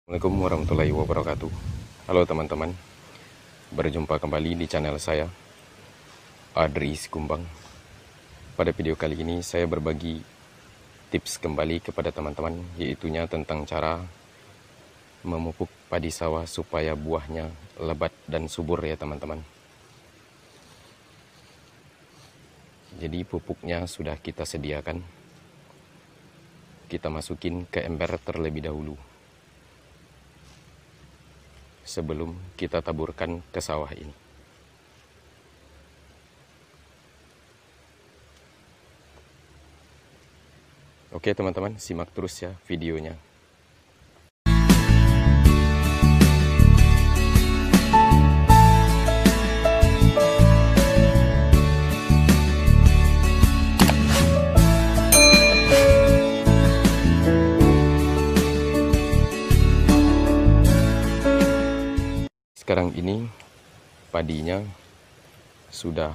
Assalamualaikum warahmatullahi wabarakatuh. Halo teman-teman, berjumpa kembali di channel saya, Adri Sikumbang. Pada video kali ini saya berbagi tips kembali kepada teman-teman, yaitunya tentang cara memupuk padi sawah supaya buahnya lebat dan subur ya teman-teman. Jadi pupuknya sudah kita sediakan. Kita masukin ke ember terlebih dahulu sebelum kita taburkan ke sawah ini. Oke teman-teman, simak terus ya videonya. Sekarang ini padinya sudah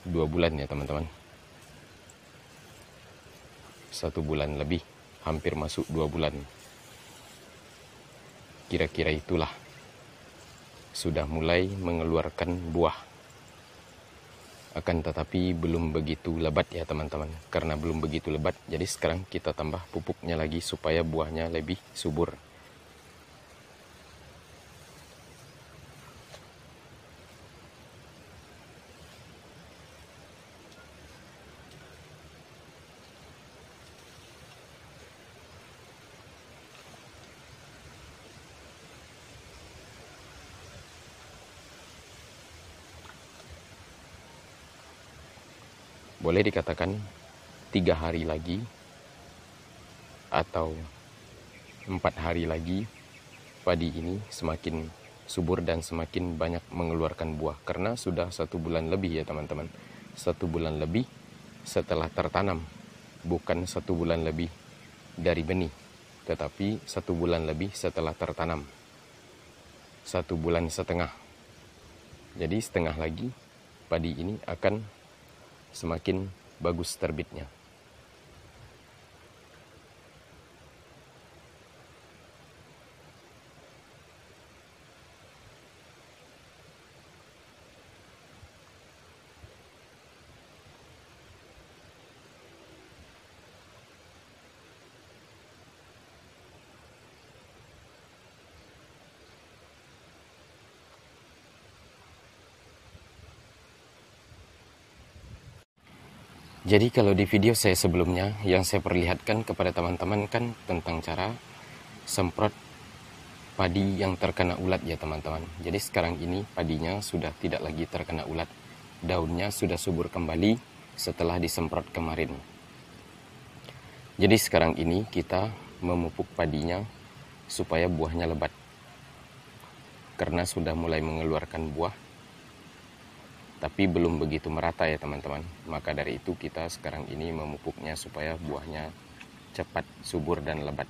2 bulan ya teman-teman. 1 bulan lebih, hampir masuk 2 bulan. Kira-kira itulah. Sudah mulai mengeluarkan buah. Akan tetapi belum begitu lebat ya teman-teman. Karena belum begitu lebat, jadi sekarang kita tambah pupuknya lagi supaya buahnya lebih subur. Boleh dikatakan 3 hari lagi atau 4 hari lagi padi ini semakin subur dan semakin banyak mengeluarkan buah. Karena sudah 1 bulan lebih ya teman-teman. 1 bulan lebih setelah tertanam. Bukan 1 bulan lebih dari benih, tetapi 1 bulan lebih setelah tertanam. 1 bulan setengah. Jadi setengah lagi padi ini akan semakin bagus terbitnya. Jadi kalau di video saya sebelumnya yang saya perlihatkan kepada teman-teman kan tentang cara semprot padi yang terkena ulat ya teman-teman. Jadi sekarang ini padinya sudah tidak lagi terkena ulat. Daunnya sudah subur kembali setelah disemprot kemarin. Jadi sekarang ini kita memupuk padinya supaya buahnya lebat. Karena sudah mulai mengeluarkan buah, tapi belum begitu merata ya teman-teman. Maka dari itu kita sekarang ini memupuknya supaya buahnya cepat subur dan lebat.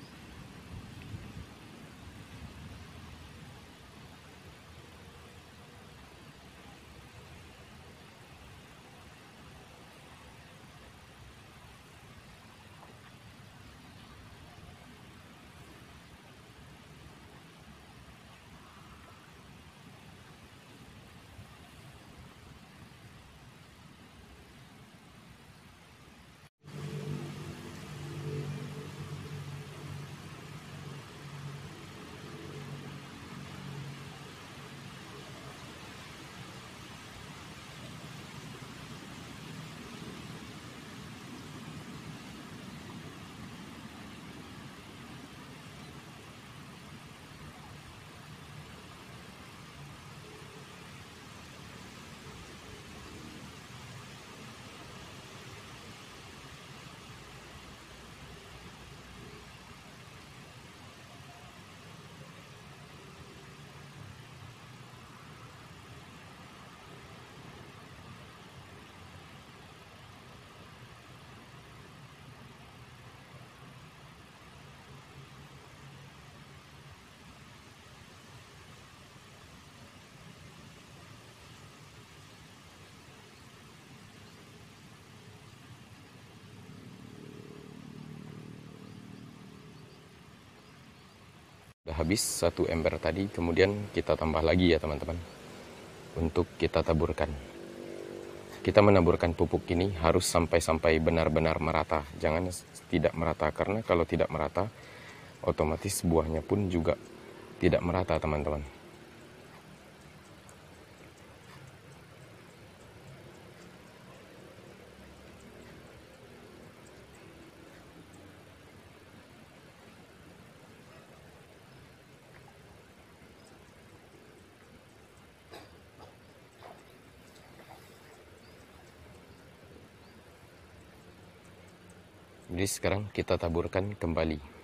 Habis satu ember tadi, kemudian kita tambah lagi ya teman-teman, untuk kita taburkan. Kita menaburkan pupuk ini harus sampai benar-benar merata, jangan tidak merata, karena kalau tidak merata otomatis buahnya pun juga tidak merata teman-teman. Jadi sekarang kita taburkan kembali.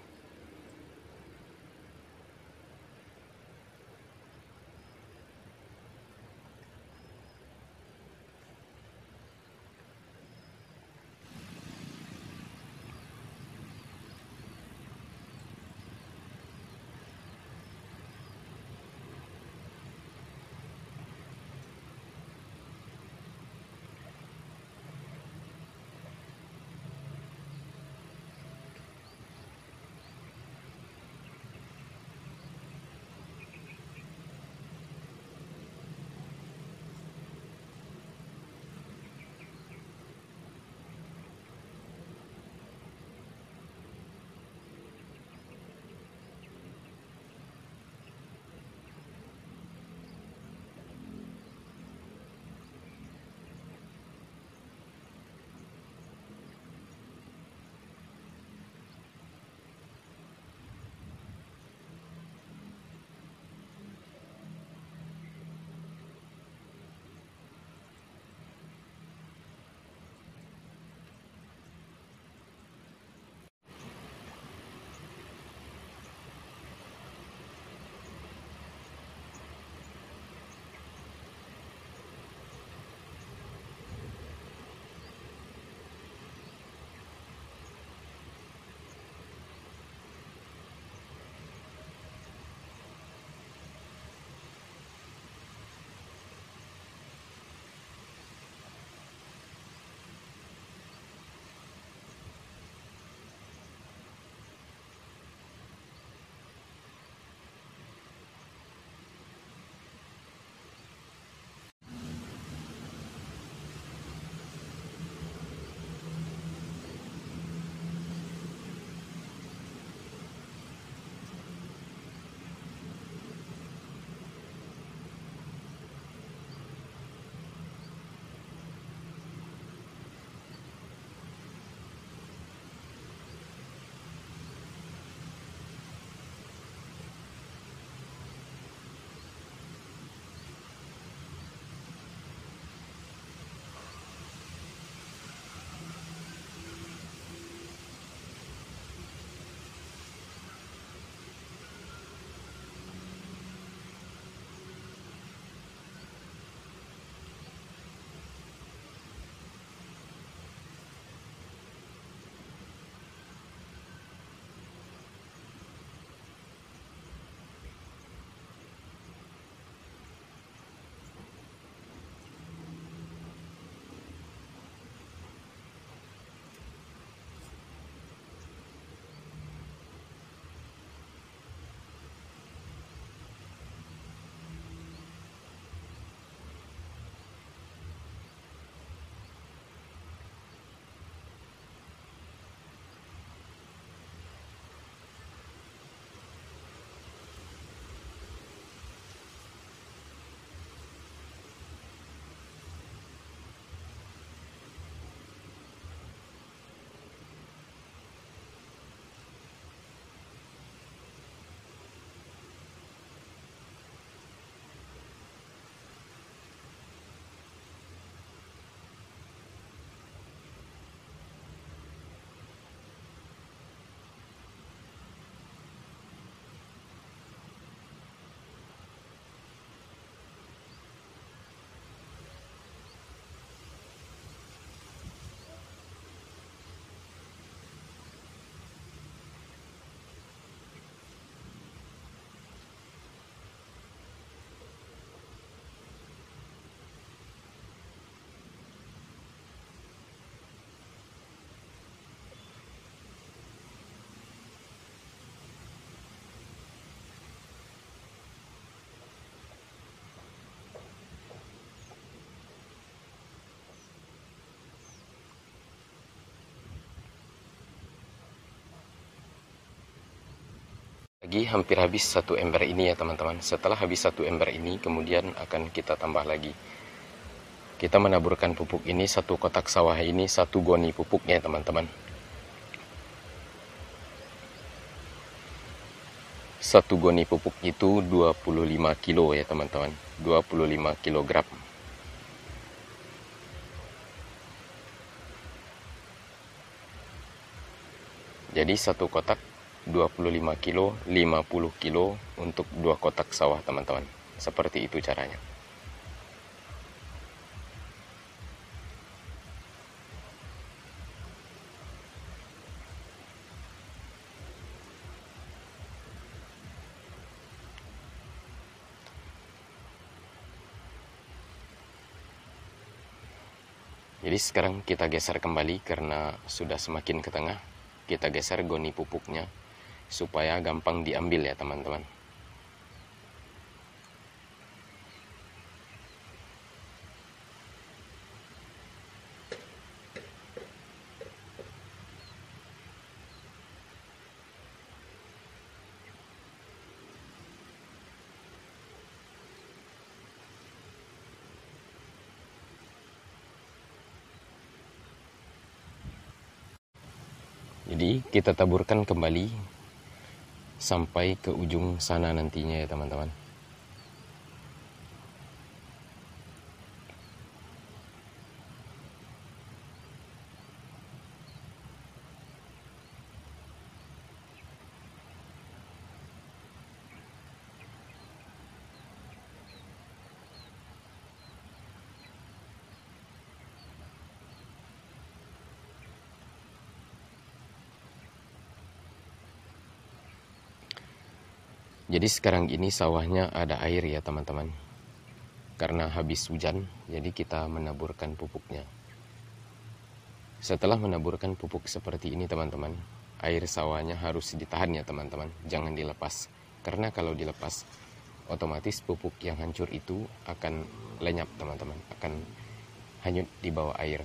Lagi hampir habis satu ember ini ya teman-teman. Setelah habis satu ember ini, kemudian akan kita tambah lagi. Kita menaburkan pupuk ini, satu kotak sawah ini satu goni pupuknya teman-teman. Satu goni pupuk itu 25 kilo ya teman-teman, 25 kilogram. Jadi satu kotak 25 kilo, 50 kilo untuk 2 kotak sawah teman-teman. Seperti itu caranya. Jadi sekarang kita geser kembali karena sudah semakin ke tengah. Kita geser goni pupuknya supaya gampang diambil ya teman-teman. Jadi kita taburkan kembali sampai ke ujung sana nantinya ya teman-teman. Jadi sekarang ini sawahnya ada air ya teman-teman. Karena habis hujan, jadi kita menaburkan pupuknya. Setelah menaburkan pupuk seperti ini teman-teman, air sawahnya harus ditahan ya teman-teman. Jangan dilepas. Karena kalau dilepas, otomatis pupuk yang hancur itu akan lenyap teman-teman. Akan hanyut di bawah air.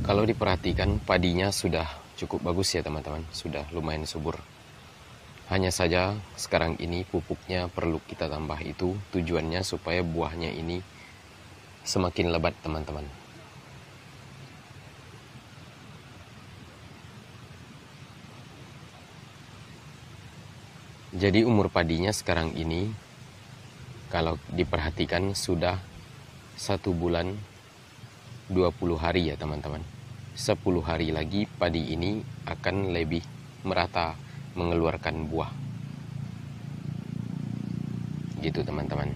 Kalau diperhatikan padinya sudah cukup bagus ya teman-teman, sudah lumayan subur. Hanya saja sekarang ini pupuknya perlu kita tambah, itu tujuannya supaya buahnya ini semakin lebat teman-teman. Jadi umur padinya sekarang ini kalau diperhatikan sudah 1 bulan 20 hari ya teman-teman. 10 hari lagi padi ini akan lebih merata mengeluarkan buah. Gitu teman-teman.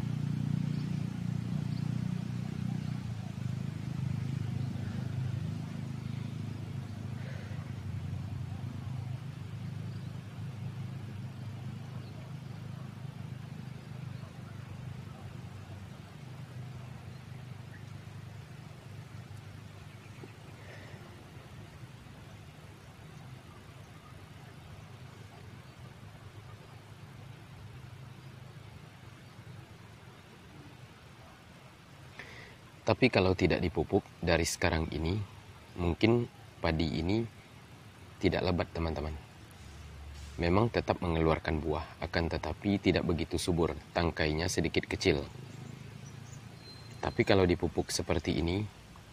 Tapi kalau tidak dipupuk dari sekarang ini, mungkin padi ini tidak lebat teman-teman. Memang tetap mengeluarkan buah, akan tetapi tidak begitu subur, tangkainya sedikit kecil. Tapi kalau dipupuk seperti ini,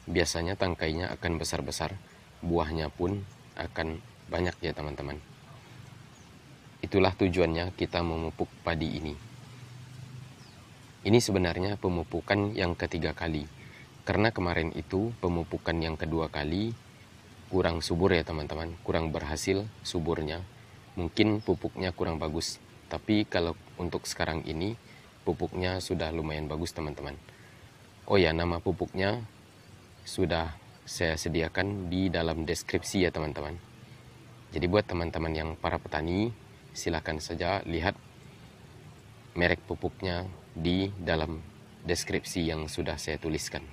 biasanya tangkainya akan besar-besar, buahnya pun akan banyak ya teman-teman. Itulah tujuannya kita memupuk padi ini. Ini sebenarnya pemupukan yang ketiga kali. Karena kemarin itu pemupukan yang kedua kali kurang subur ya teman-teman, kurang berhasil suburnya. Mungkin pupuknya kurang bagus. Tapi kalau untuk sekarang ini pupuknya sudah lumayan bagus teman-teman. Oh ya, nama pupuknya sudah saya sediakan di dalam deskripsi ya teman-teman. Jadi buat teman-teman yang para petani, silakan saja lihat merek pupuknya di dalam deskripsi yang sudah saya tuliskan.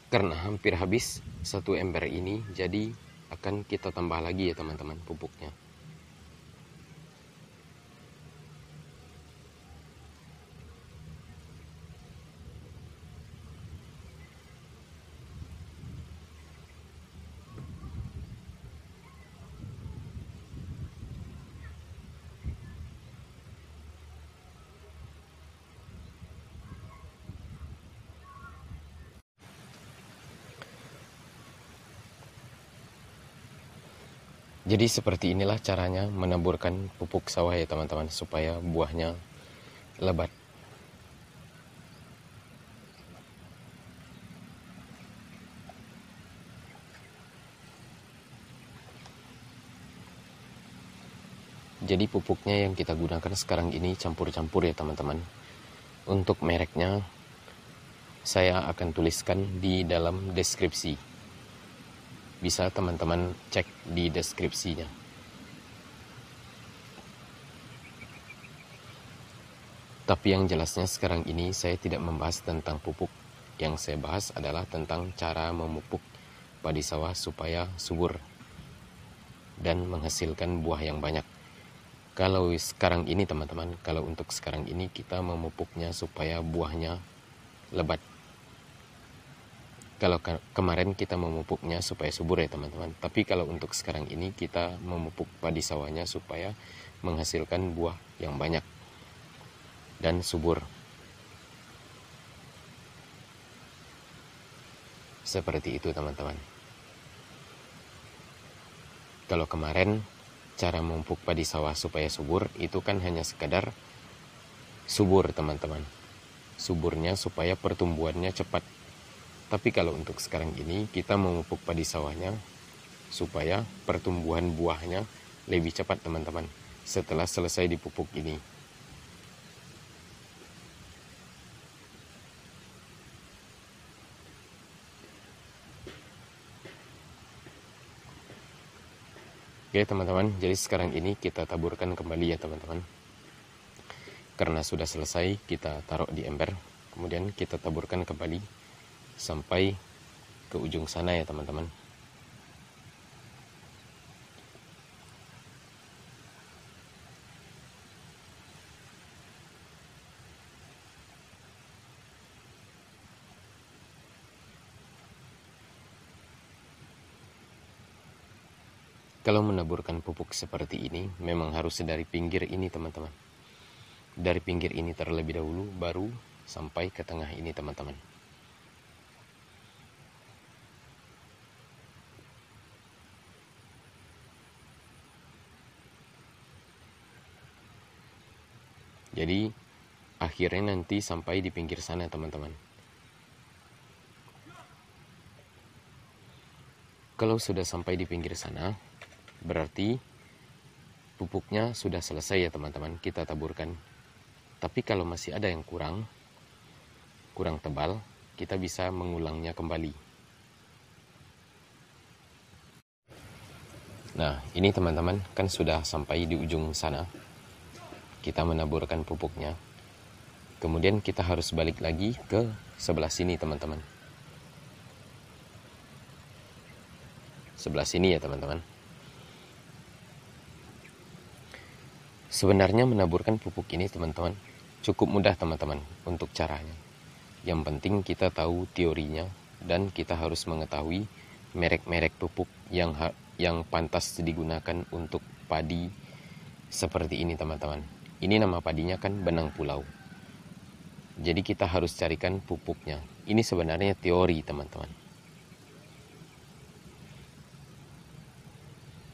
Karena hampir habis satu ember ini, jadi akan kita tambah lagi ya teman-teman pupuknya. Jadi seperti inilah caranya menaburkan pupuk sawah ya teman-teman, supaya buahnya lebat. Jadi pupuknya yang kita gunakan sekarang ini campur-campur ya teman-teman. Untuk mereknya saya akan tuliskan di dalam deskripsi. Bisa teman-teman cek di deskripsinya. Tapi yang jelasnya sekarang ini saya tidak membahas tentang pupuk. Yang saya bahas adalah tentang cara memupuk padi sawah supaya subur dan menghasilkan buah yang banyak. Kalau sekarang ini teman-teman, kalau untuk sekarang ini kita memupuknya supaya buahnya lebat. Kalau kemarin kita memupuknya supaya subur ya teman-teman. Tapi kalau untuk sekarang ini kita memupuk padi sawahnya supaya menghasilkan buah yang banyak dan subur. Seperti itu teman-teman. Kalau kemarin cara memupuk padi sawah supaya subur itu kan hanya sekedar subur teman-teman. Suburnya supaya pertumbuhannya cepat. Tapi kalau untuk sekarang ini kita memupuk padi sawahnya supaya pertumbuhan buahnya lebih cepat teman-teman setelah selesai dipupuk ini. Oke teman-teman, jadi sekarang ini kita taburkan kembali ya teman-teman. Karena sudah selesai, kita taruh di ember, kemudian kita taburkan kembali sampai ke ujung sana ya teman-teman. Kalau menaburkan pupuk seperti ini, memang harus dari pinggir ini teman-teman. Dari pinggir ini terlebih dahulu, baru sampai ke tengah ini teman-teman. Jadi akhirnya nanti sampai di pinggir sana teman-teman. Kalau sudah sampai di pinggir sana, berarti pupuknya sudah selesai ya teman-teman, kita taburkan. Tapi kalau masih ada yang kurang tebal, kita bisa mengulangnya kembali. Nah, ini teman-teman kan sudah sampai di ujung sana. Kita menaburkan pupuknya. Kemudian kita harus balik lagi ke sebelah sini teman-teman. Sebelah sini ya teman-teman. Sebenarnya menaburkan pupuk ini teman-teman cukup mudah teman-teman untuk caranya. Yang penting kita tahu teorinya dan kita harus mengetahui merek-merek pupuk yang pantas digunakan untuk padi seperti ini teman-teman. Ini nama padinya kan benang pulau. Jadi kita harus carikan pupuknya. Ini sebenarnya teori teman-teman.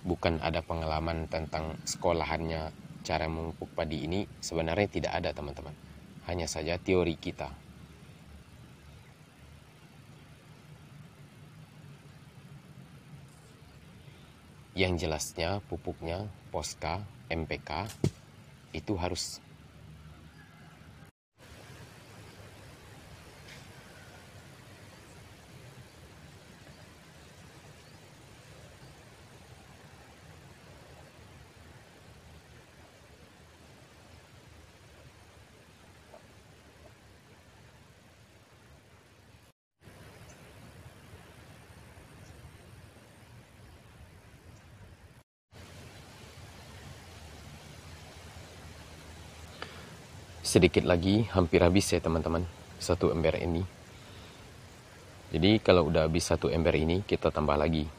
Bukan ada pengalaman tentang sekolahannya cara memupuk padi ini, sebenarnya tidak ada teman-teman. Hanya saja teori kita. Yang jelasnya pupuknya Posca, MPK itu harus Sedikit lagi hampir habis ya teman-teman, satu ember ini. Jadi kalau udah habis satu ember ini, kita tambah lagi.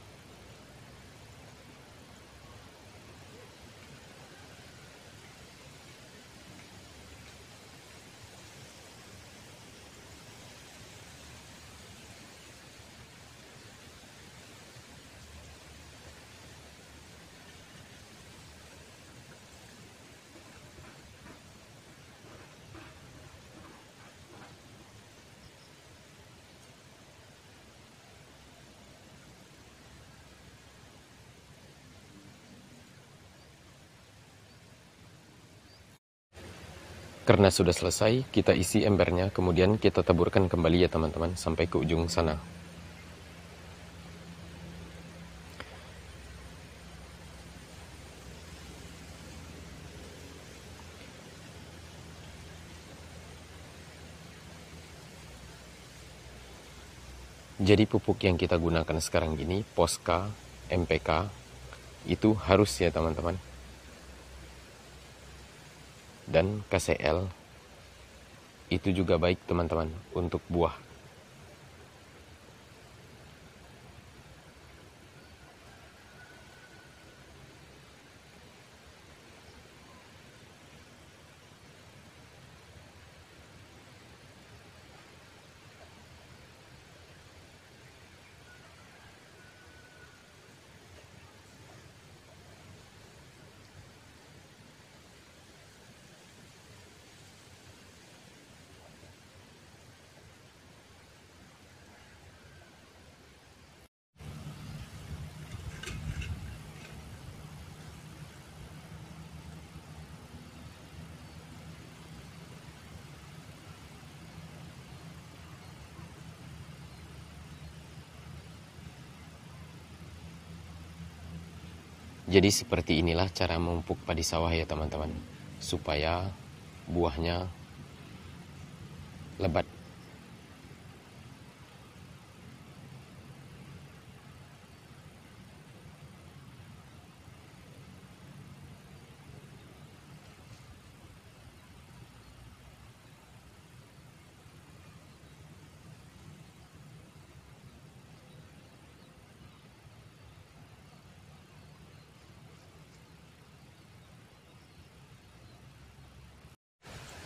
Karena sudah selesai, kita isi embernya, kemudian kita taburkan kembali ya teman-teman, sampai ke ujung sana. Jadi pupuk yang kita gunakan sekarang ini, Posca, MPK, itu harus ya teman-teman. Dan KCL, itu juga baik teman-teman untuk buah. Jadi seperti inilah cara memupuk padi sawah ya teman-teman, supaya buahnya lebat.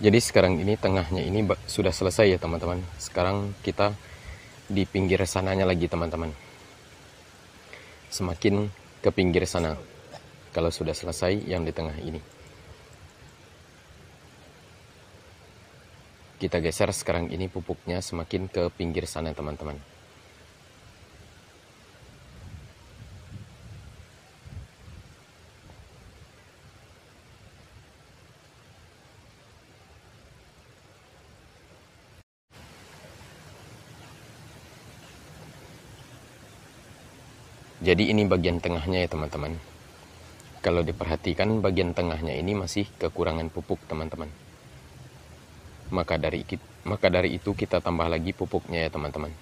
Jadi sekarang ini tengahnya ini sudah selesai ya teman-teman. Sekarang kita di pinggir sananya lagi teman-teman. Semakin ke pinggir sana kalau sudah selesai yang di tengah ini. Kita geser sekarang ini pupuknya semakin ke pinggir sana teman-teman. Jadi ini bagian tengahnya ya teman-teman. Kalau diperhatikan bagian tengahnya ini masih kekurangan pupuk teman-teman. Maka dari itu kita tambah lagi pupuknya ya teman-teman.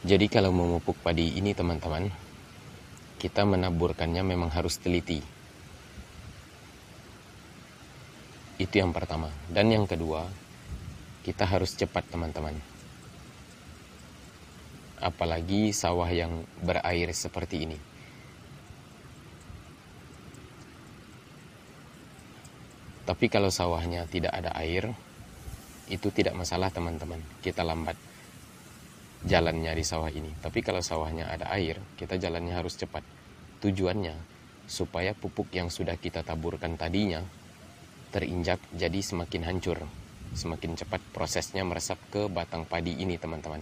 Jadi kalau memupuk padi ini teman-teman, kita menaburkannya memang harus teliti. Itu yang pertama. Dan yang kedua, kita harus cepat teman-teman. Apalagi sawah yang berair seperti ini. Tapi kalau sawahnya tidak ada air, itu tidak masalah teman-teman. Kita lambat jalannya di sawah ini. Tapi kalau sawahnya ada air, kita jalannya harus cepat. Tujuannya supaya pupuk yang sudah kita taburkan tadinya terinjak, jadi semakin hancur, semakin cepat prosesnya meresap ke batang padi ini teman-teman.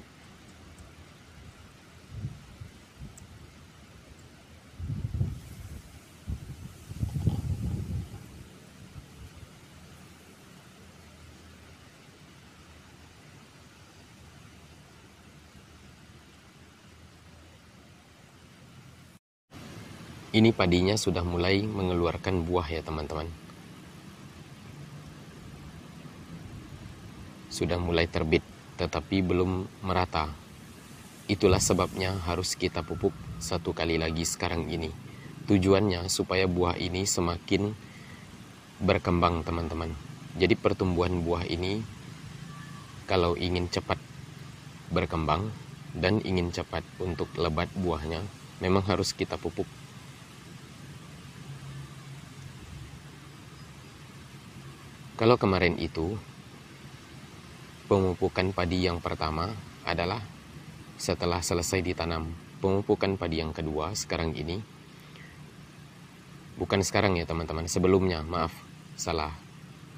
Ini padinya sudah mulai mengeluarkan buah ya teman-teman. Sudah mulai terbit, tetapi belum merata. Itulah sebabnya harus kita pupuk satu kali lagi sekarang ini. Tujuannya supaya buah ini semakin berkembang teman-teman. Jadi pertumbuhan buah ini kalau ingin cepat berkembang dan ingin cepat untuk lebat buahnya, memang harus kita pupuk. Kalau kemarin itu, pemupukan padi yang pertama adalah setelah selesai ditanam. Pemupukan padi yang kedua sekarang ini, bukan sekarang ya teman-teman, sebelumnya, maaf, salah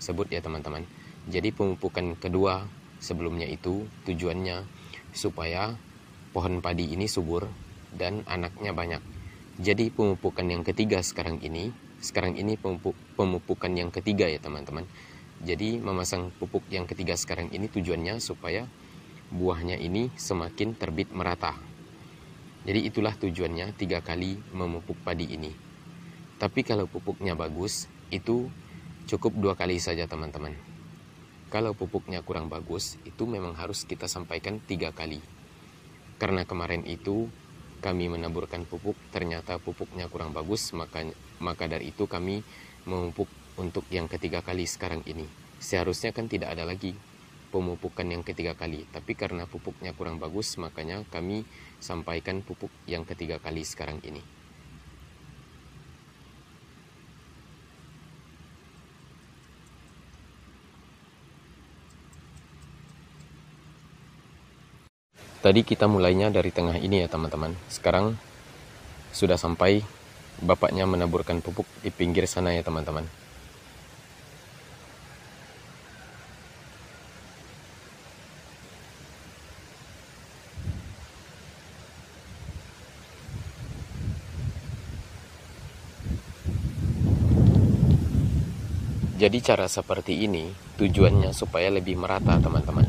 sebut ya teman-teman. Jadi pemupukan kedua sebelumnya itu tujuannya supaya pohon padi ini subur dan anaknya banyak. Jadi pemupukan yang ketiga sekarang ini pemupukan yang ketiga ya teman-teman. Jadi memasang pupuk yang ketiga sekarang ini tujuannya supaya buahnya ini semakin terbit merata. Jadi itulah tujuannya 3 kali memupuk padi ini. Tapi kalau pupuknya bagus, itu cukup 2 kali saja teman-teman. Kalau pupuknya kurang bagus, itu memang harus kita sampaikan 3 kali. Karena kemarin itu kami menaburkan pupuk, ternyata pupuknya kurang bagus, maka dari itu kami memupuk untuk yang ketiga kali sekarang ini. Seharusnya kan tidak ada lagi pemupukan yang ketiga kali, tapi karena pupuknya kurang bagus, makanya kami sampaikan pupuk yang ketiga kali sekarang ini. Tadi kita mulainya dari tengah ini ya teman-teman. Sekarang sudah sampai bapaknya menaburkan pupuk di pinggir sana ya teman-teman. Jadi cara seperti ini tujuannya supaya lebih merata teman-teman.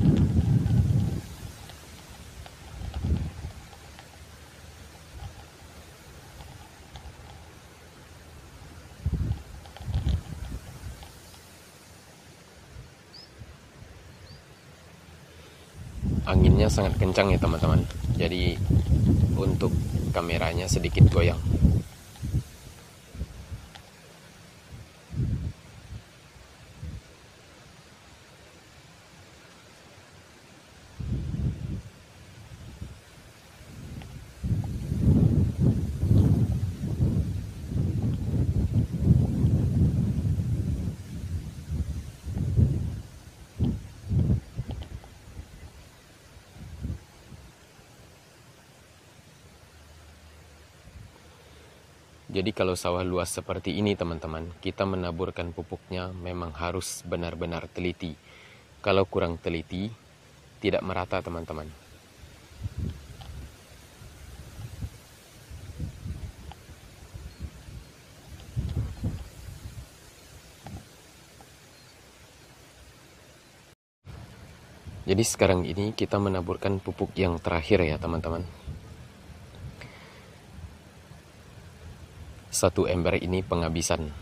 Anginnya sangat kencang ya teman-teman. Jadi untuk kameranya sedikit goyang. Jadi kalau sawah luas seperti ini teman-teman, kita menaburkan pupuknya memang harus benar-benar teliti. Kalau kurang teliti, tidak merata teman-teman. Jadi sekarang ini kita menaburkan pupuk yang terakhir ya teman-teman. 1 ember ini penghabisan.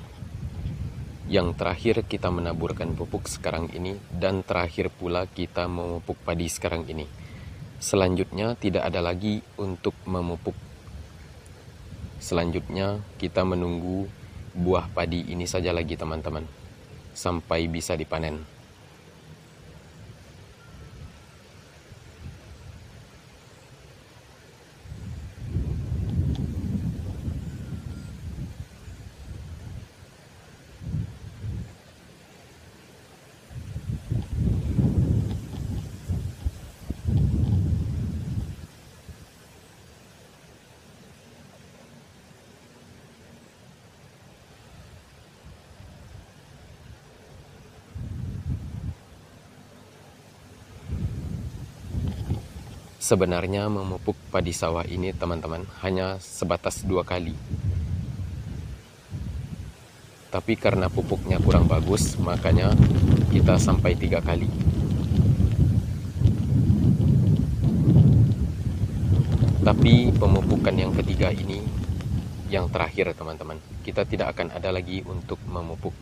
Yang terakhir kita menaburkan pupuk sekarang ini, dan terakhir pula kita memupuk padi sekarang ini. Selanjutnya tidak ada lagi untuk memupuk. Selanjutnya kita menunggu buah padi ini saja lagi teman-teman, sampai bisa dipanen. Sebenarnya memupuk padi sawah ini teman-teman hanya sebatas 2 kali. Tapi karena pupuknya kurang bagus, makanya kita sampai 3 kali. Tapi pemupukan yang ketiga ini yang terakhir teman-teman. Kita tidak akan ada lagi untuk memupuk.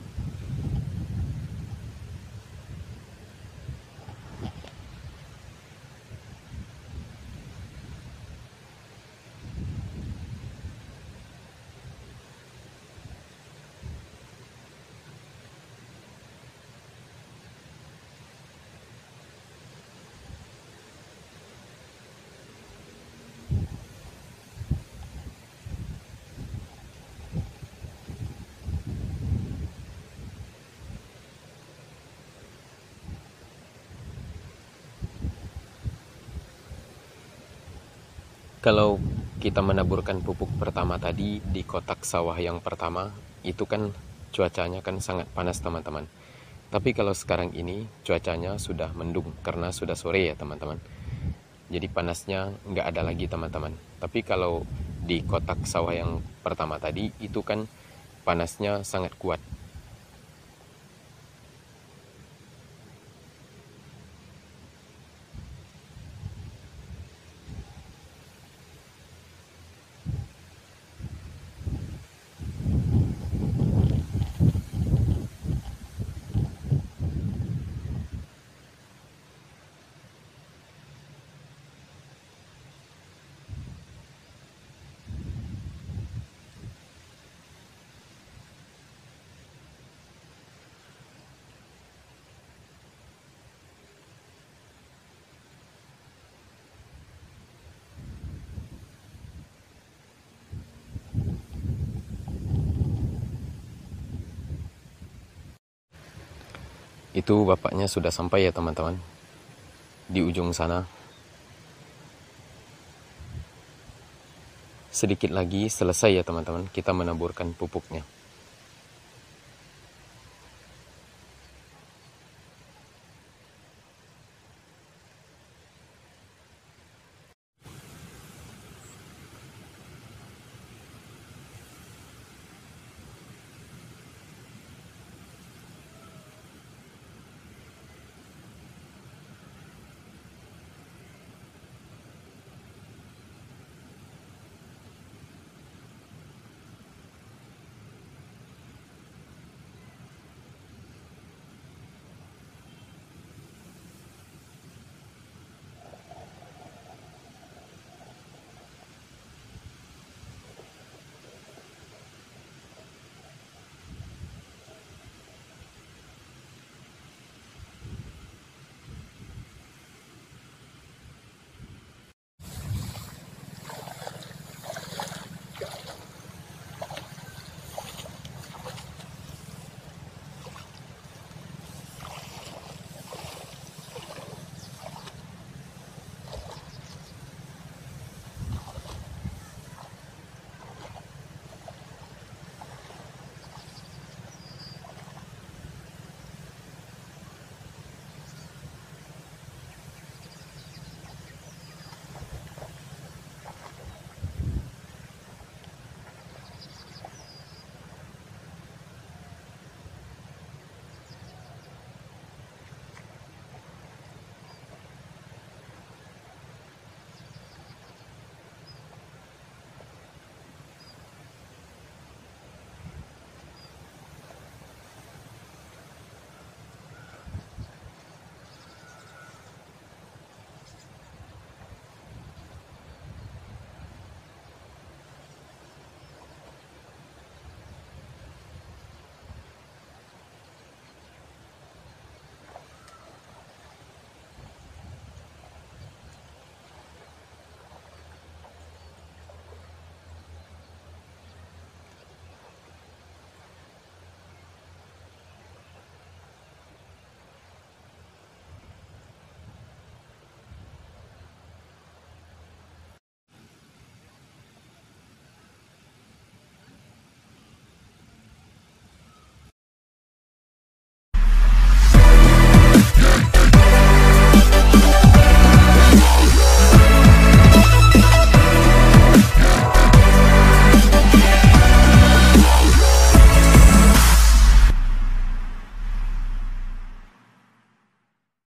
Kalau kita menaburkan pupuk pertama tadi di kotak sawah yang pertama, itu kan cuacanya kan sangat panas teman-teman. Tapi kalau sekarang ini cuacanya sudah mendung karena sudah sore ya teman-teman. Jadi panasnya nggak ada lagi teman-teman. Tapi kalau di kotak sawah yang pertama tadi itu kan panasnya sangat kuat. Itu bapaknya sudah sampai ya teman-teman, di ujung sana. Sedikit lagi selesai ya teman-teman, kita menaburkan pupuknya.